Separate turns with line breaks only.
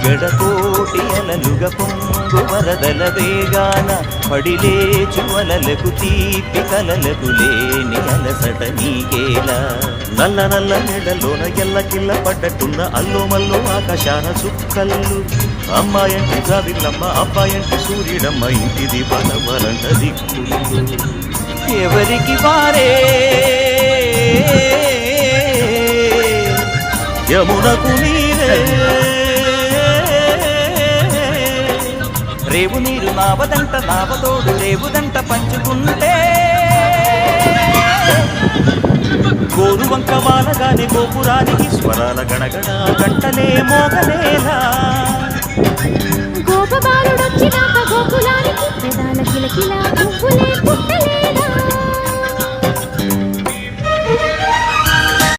గడకోటి అలలుగా పొంగు వరదల వేగాన పడిలేచు అలలకు తీపి కలలకు లేని అలసట నీకేలా నల్ల నల్ల నెలలోన ఎల్లకిల్ల పడ్డట్టున్న అల్లో మల్లో ఆకాశాన చుక్కల్లు అమ్మాయంటి జాబిల్లమ్మ అబ్బాయంటి సూర్యుడమ్మ ఇంటిది బలబలంట దిక్కులు ఎవరికి వారే యమునకు నీరే రేవు నీరు నావదంట నావతోడు రేవుదంట పంచుకుంటే గోరు వంక వాలగానే గోపురానికి స్వరాల గణగణ గంటలే మోగలేలా
గోపబాలుడొచ్చినాక గోకులానికి పెదాల కిలకిలా పువ్వులే